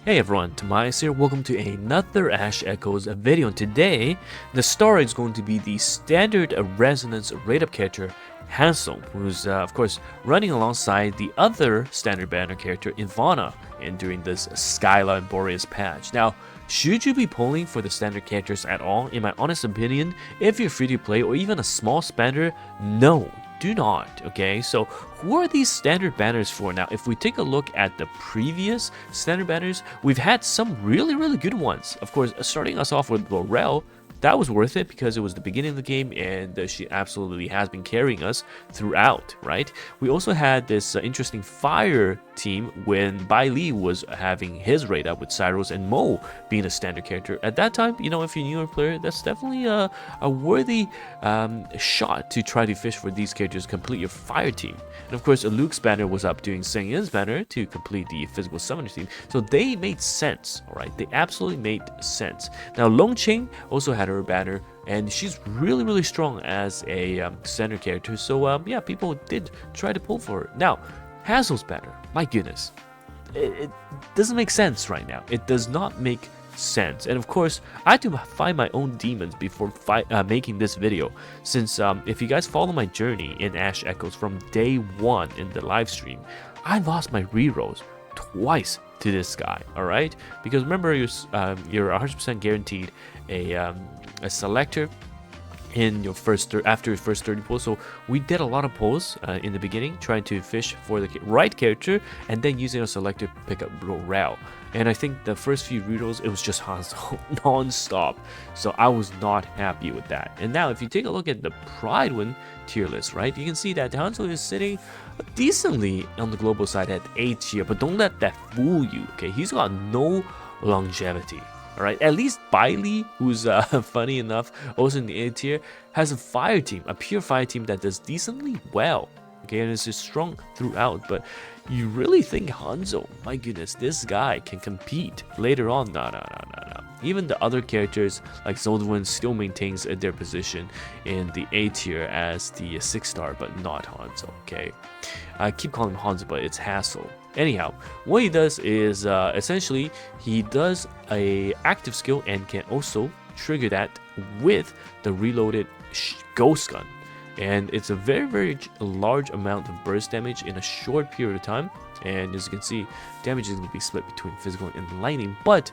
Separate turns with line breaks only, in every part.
Hey everyone, TimaeuSS here. Welcome to another Ash Echoes video. Today, the star is going to be the standard resonance rate-up character Hassel, who's of course running alongside the other standard banner character Ivana and during this Skyla and Boreas patch. Now, should you be pulling for the standard characters at all? In my honest opinion, if you're free to play or even a small spender, no. Do not, okay? So who are these standard banners for? Now, if we take a look at the previous standard banners, we've had some really good ones. Of course, starting us off with Laurel, that was worth it because it was the beginning of the game and she absolutely has been carrying us throughout, right? We also had this interesting fire team when Bai Li was having his raid up with Cyros and Mo being a standard character. At that time, you know, if you're a newer player, that's definitely a worthy shot to try to fish for these characters to complete your fire team. And of course, Luke's banner was up doing Seng Yin's banner to complete the physical summoner team. So they made sense, all right? They absolutely made sense. Now, Long Ching also had her banner, and she's really strong as a center character. So yeah, people did try to pull for her. Now, Hassel's banner, my goodness, it doesn't make sense right now. It does not make sense. And of course, I had to find my own demons before making this video, since if you guys follow my journey in Ash Echoes from day one in the live stream, I lost my rerolls twice to this guy. All right, because remember, you're 100% guaranteed a selector in your after your first 30 pulls. So we did a lot of pulls in the beginning, trying to fish for the right character and then using a selector to pick up Laurel. And I think the first few rerolls, it was just Hassel non-stop. So I was not happy with that. And now if you take a look at the Pride Win tier list, right, you can see that Hassel is sitting decently on the global side at A tier, but don't let that fool you, okay? He's got no longevity. Alright, at least Bai Li, who's funny enough, also in the A tier, has a fire team, a pure fire team that does decently well. Okay, and it's just strong throughout. But you really think Hanzo, my goodness, this guy can compete later on? No. Even the other characters like Zoldwin still maintains their position in the A tier as the 6-star, but not Hanzo. Okay, I keep calling him Hanzo, but it's Hassel. Anyhow, what he does is essentially he does a active skill and can also trigger that with the reloaded ghost gun, and it's a very large amount of burst damage in a short period of time. And as you can see, damage is going to be split between physical and lightning, but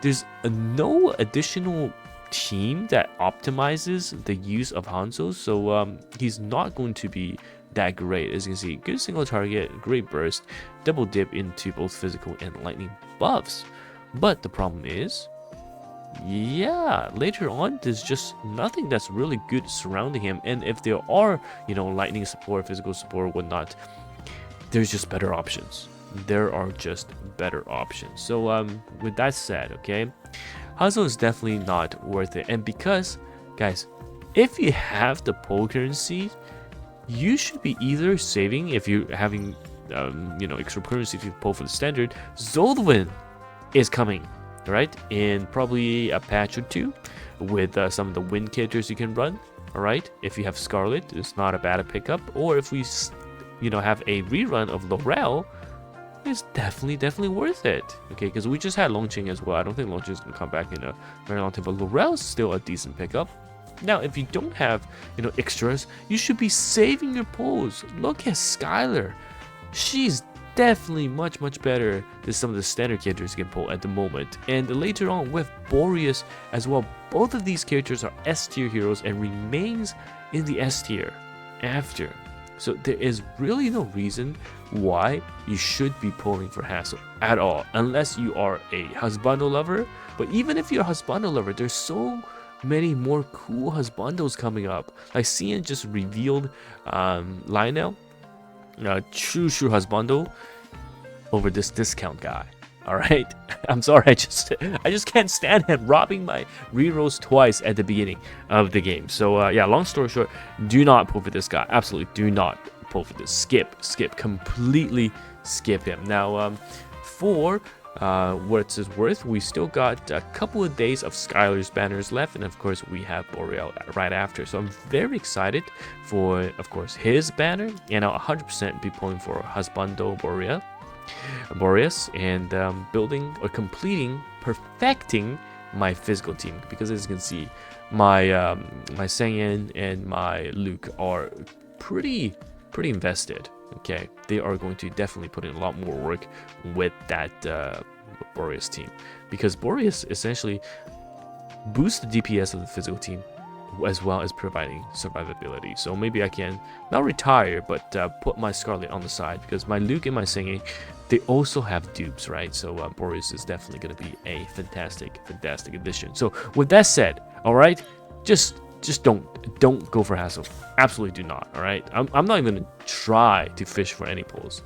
there's no additional team that optimizes the use of Hanzo, so he's not going to be that great. As you can see, good single target, great burst, double dip into both physical and lightning buffs. But the problem is, yeah, later on there's just nothing that's really good surrounding him. And if there are, you know, lightning support, physical support, whatnot, there's just better options. There are just better options. So with that said, okay, Hassel is definitely not worth it. And because, guys, if you have the pull currency, you should be either saving, if you're having you know, extra currency if you pull for the standard. Zoldwin is coming, right, in probably a patch or two with some of the wind characters you can run. All right, if you have Scarlet, it's not a bad pickup. Or if we, you know, have a rerun of Laurel, it's definitely worth it. Okay, because we just had Longqing as well. I don't think Longqing is gonna come back in a very long time, but Laurel is still a decent pickup. Now, if you don't have, you know, extras, you should be saving your pulls. Look at Skylar. She's definitely much better than some of the standard characters you can pull at the moment. And later on with Boreas as well, both of these characters are S tier heroes and remains in the S tier after. So there is really no reason why you should be pulling for Hassel at all, unless you are a husbando lover. But even if you're a husbando lover, there's so many more cool husbandos coming up. Like Cian just revealed Lionel, true husbando, over this discount guy. All right, I'm sorry, I just can't stand him robbing my rerolls twice at the beginning of the game. So yeah, long story short, do not pull for this guy. Absolutely do not pull for this. Skip, completely skip him. Now for what it's worth, we still got a couple of days of Skylar's banners left, and of course we have Boreal right after. So I'm very excited for, of course, his banner, and I'll 100% be pulling for Husbando Boreal. Boreas and building or completing, perfecting my physical team, because as you can see, my my Sangin and my Luke are pretty invested. Okay, they are going to definitely put in a lot more work with that Boreas team, because Boreas essentially boosts the DPS of the physical team as well as providing survivability. So maybe I can not retire, but put my Scarlet on the side, because my Luke and my Singing, they also have dupes, right? So Boreas is definitely going to be a fantastic addition. So with that said, all right, just don't go for Hassel. Absolutely do not. All right, I'm not even gonna try to fish for any pulls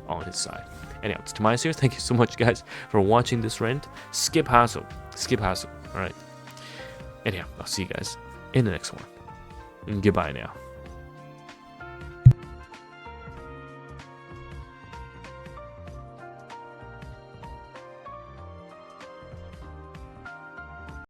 on his side. Anyhow, it's TimaeuSS here. Thank you so much, guys, for watching this rant. Skip Hassel. All right. Anyhow, I'll see you guys in the next one. And goodbye now.